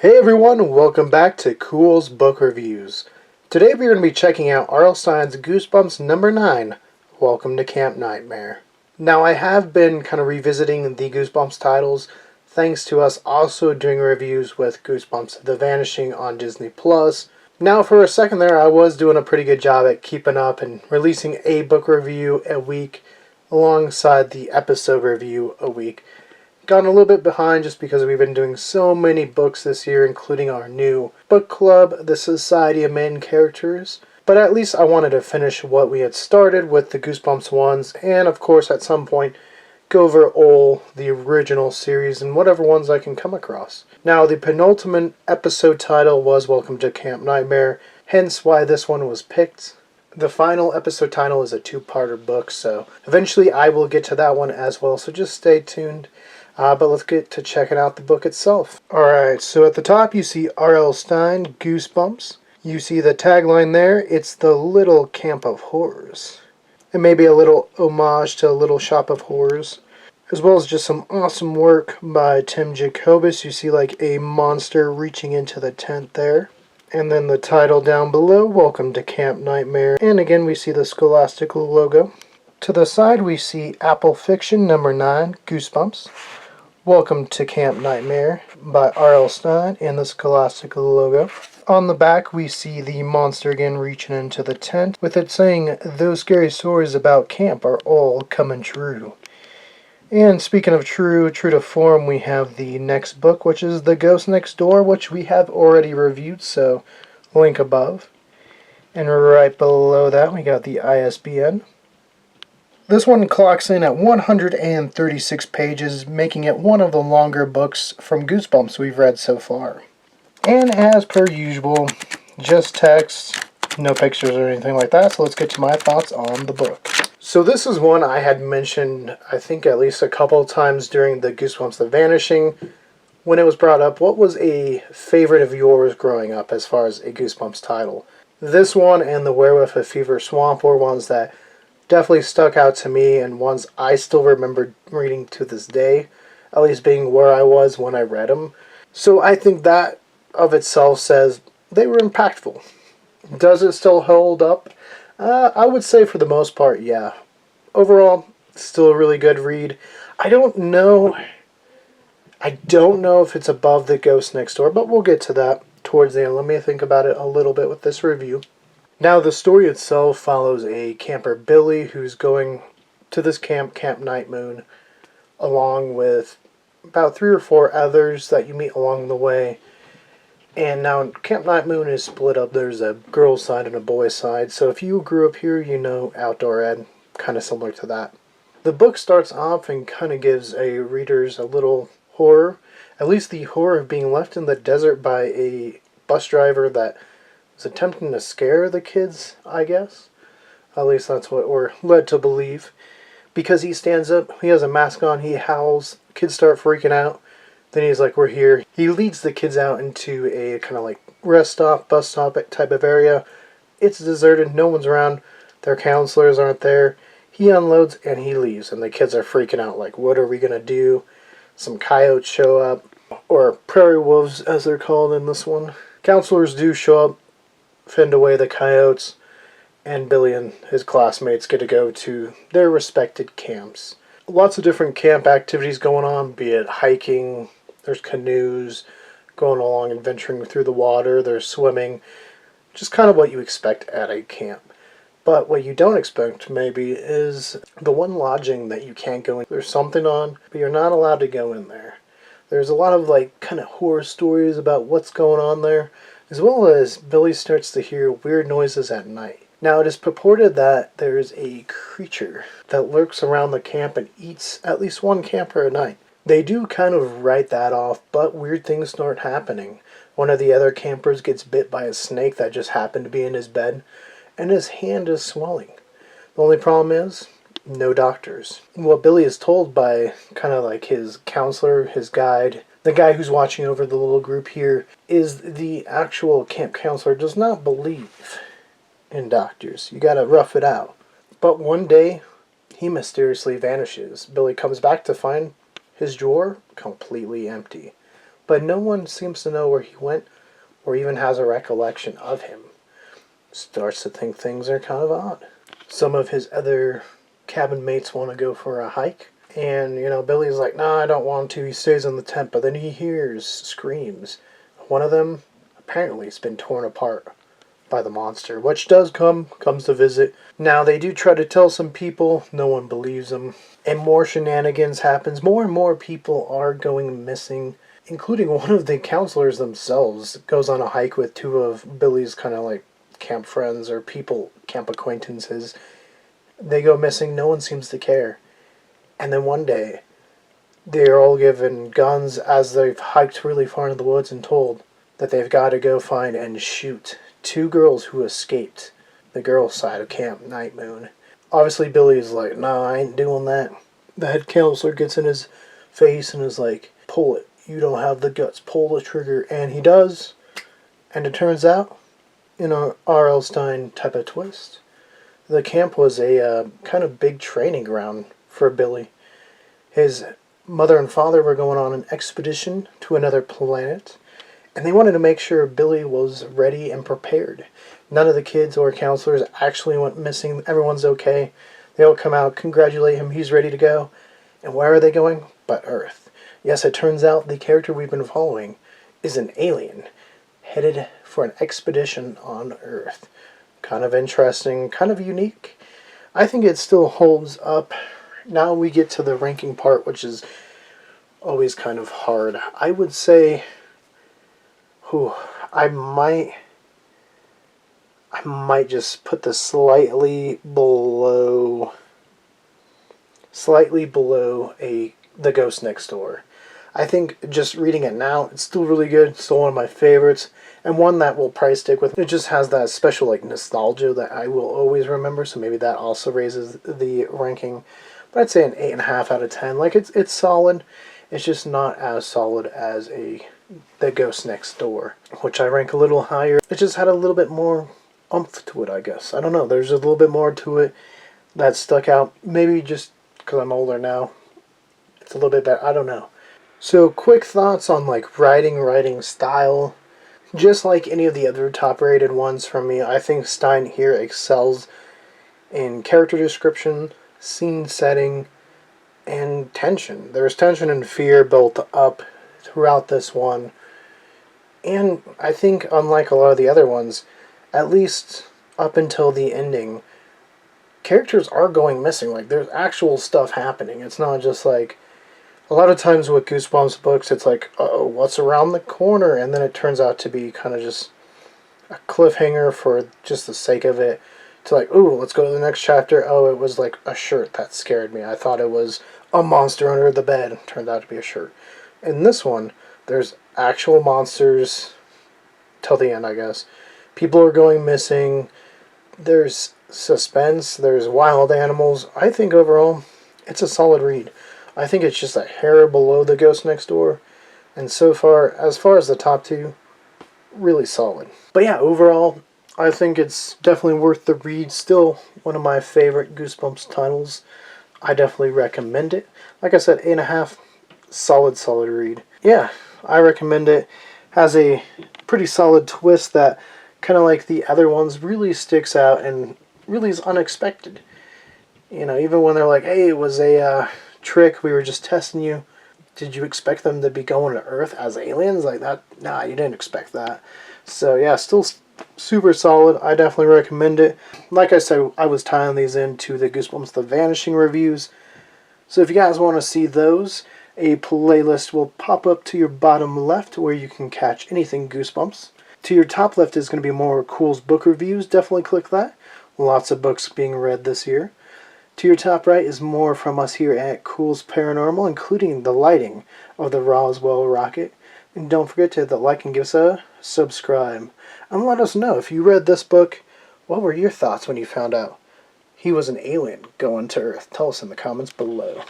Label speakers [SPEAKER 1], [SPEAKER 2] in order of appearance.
[SPEAKER 1] Hey everyone, welcome back to Culz Book Reviews. Today we're going to be checking out R.L. Stine's Goosebumps number 9, Welcome to Camp Nightmare. Now I have been kind of revisiting the Goosebumps titles, thanks to us also doing reviews with Goosebumps The Vanishing on Disney+. Now for a second there I was doing a pretty good job at keeping up and releasing a book review a week alongside the episode review a week. Gotten a little bit behind just because we've been doing so many books this year, including our new book club, The Society of Main Characters. But at least I wanted to finish what we had started with the Goosebumps ones, and of course at some point go over all the original series and whatever ones I can come across. Now the penultimate episode title was Welcome to Camp Nightmare, hence why this one was picked. The final episode title is a two-parter book, so eventually I will get to that one as well, so just stay tuned. But let's get to checking out the book itself. Alright, so at the top you see R.L. Stine, Goosebumps. You see the tagline there, it's the Little Camp of Horrors. It may be a little homage to Little Shop of Horrors, as well as just some awesome work by Tim Jacobus. You see like a monster reaching into the tent there. And then the title down below, Welcome to Camp Nightmare. And again we see the Scholastical logo. To the side we see Apple Fiction number 9, Goosebumps. Welcome to Camp Nightmare by R.L. Stine and the Scholastical logo. On the back we see the monster again reaching into the tent with it saying, those scary stories about camp are all coming true. And speaking of true to form, we have the next book, which is The Ghost Next Door, which we have already reviewed, so link above. And right below that we got the ISBN. This one clocks in at 136 pages, making it one of the longer books from Goosebumps we've read so far. And as per usual, just text, no pictures or anything like that, so let's get to my thoughts on the book. So this is one I had mentioned, I think at least a couple of times during the Goosebumps The Vanishing, when it was brought up. What was a favorite of yours growing up as far as a Goosebumps title? This one and The Werewolf of Fever Swamp were ones that definitely stuck out to me and ones I still remember reading to this day, at least being where I was when I read them. So I think that of itself says they were impactful. Does it still hold up? I would say for the most part, yeah. Overall, still a really good read. I don't know if it's above The Ghost Next Door, but we'll get to that towards the end. Let me think about it a little bit with this review. Now, the story itself follows a camper, Billy, who's going to this camp, Camp Night Moon, along with about 3 or 4 others that you meet along the way. And now, Camp Night Moon is split up. There's a girl's side and a boy's side. So if you grew up here, you know outdoor ed, kind of similar to that. The book starts off and kind of gives a readers a little horror, at least the horror of being left in the desert by a bus driver that was attempting to scare the kids, I guess. At least that's what we're led to believe. Because he stands up, he has a mask on, he howls, kids start freaking out. Then he's like, we're here. He leads the kids out into a kind of like rest stop, bus stop type of area. It's deserted, no one's around, their counselors aren't there. He unloads and he leaves, and the kids are freaking out like, what are we going to do? Some coyotes show up, or prairie wolves as they're called in this one. Counselors do show up, fend away the coyotes, and Billy and his classmates get to go to their respected camps. Lots of different camp activities going on, be it hiking, there's canoes, going along and venturing through the water, there's swimming, just kind of what you expect at a camp. But what you don't expect, maybe, is the one lodging that you can't go in. There's something on, but you're not allowed to go in there. There's a lot of, like, kind of horror stories about what's going on there, as well as Billy starts to hear weird noises at night. Now, it is purported that there is a creature that lurks around the camp and eats at least one camper a night. They do kind of write that off, but weird things start happening. One of the other campers gets bit by a snake that just happened to be in his bed, and his hand is swelling. The only problem is, no doctors. What Billy is told by kind of like his counselor, his guide, the guy who's watching over the little group here, is the actual camp counselor does not believe in doctors. You gotta rough it out. But one day, he mysteriously vanishes. Billy comes back to find his drawer completely empty. but no one seems to know where he went or even has a recollection of him. Starts to think things are kind of odd. Some of his other cabin mates want to go for a hike, and, Billy's like, "No, I don't want to." He stays in the tent, but then he hears screams. One of them apparently has been torn apart by the monster, which comes to visit. Now, they do try to tell some people, no one believes them, and more shenanigans happens. More and more people are going missing, including one of the counselors themselves goes on a hike with two of Billy's kind of like camp friends or camp acquaintances. They go missing, no one seems to care. And then one day, they're all given guns as they've hiked really far into the woods and told that they've got to go find and shoot two girls who escaped the girls' side of Camp Night Moon. Obviously, Billy's like, "No, I ain't doing that." The head counselor gets in his face and is like, "Pull it. You don't have the guts. Pull the trigger." And he does. And it turns out, in a R.L. Stine type of twist, the camp was a kind of big training ground for Billy. His mother and father were going on an expedition to another planet, and they wanted to make sure Billy was ready and prepared. None of the kids or counselors actually went missing. Everyone's okay. They all come out, congratulate him, he's ready to go. And where are they going? But Earth. Yes, it turns out the character we've been following is an alien, headed for an expedition on Earth. Kind of interesting, kind of unique. I think it still holds up. Now we get to the ranking part, which is always kind of hard. I would say, I might just put this slightly below The Ghost Next Door. I think just reading it now, it's still really good. It's still one of my favorites, and one that will probably stick with me. It just has that special nostalgia that I will always remember, so maybe that also raises the ranking. But I'd say an 8.5 out of 10. It's solid. It's just not as solid as The Ghost Next Door, which I rank a little higher. It just had a little bit more oomph to it, I guess. I don't know. There's a little bit more to it that stuck out. Maybe just because I'm older now. It's a little bit better. I don't know. So, quick thoughts on writing style. Just like any of the other top-rated ones from me, I think Stine here excels in character description, scene setting, and tension. There's tension and fear built up throughout this one. And I think, unlike a lot of the other ones, at least up until the ending, characters are going missing. There's actual stuff happening. It's not just a lot of times with Goosebumps books, it's uh-oh, what's around the corner? And then it turns out to be kind of just a cliffhanger for just the sake of it. To ooh, let's go to the next chapter. Oh, it was a shirt that scared me. I thought it was a monster under the bed. It turned out to be a shirt. In this one, there's actual monsters till the end, I guess. People are going missing. There's suspense. There's wild animals. I think overall, it's a solid read. I think it's just a hair below The Ghost Next Door. And as far as the top two, really solid. But yeah, overall, I think it's definitely worth the read. Still one of my favorite Goosebumps titles. I definitely recommend it. Like I said, 8.5, solid read. Yeah, I recommend it. Has a pretty solid twist that, kind of like the other ones, really sticks out and really is unexpected. Even when they're like, "Hey, it was a trick, we were just testing you." Did you expect them to be going to Earth as aliens like that? Nah, you didn't expect that. So yeah, still super solid. I definitely recommend it. Like I said, I was tying these into the Goosebumps The Vanishing reviews. So if you guys want to see those, a playlist will pop up to your bottom left where you can catch anything Goosebumps. To your top left is going to be more Culz book reviews. Definitely click that. Lots of books being read this year. To your top right is more from us here at Culz Paranormal, including the lighting of the Roswell rocket. And don't forget to hit the like and give us a subscribe. And let us know, if you read this book, what were your thoughts when you found out he was an alien going to Earth? Tell us in the comments below.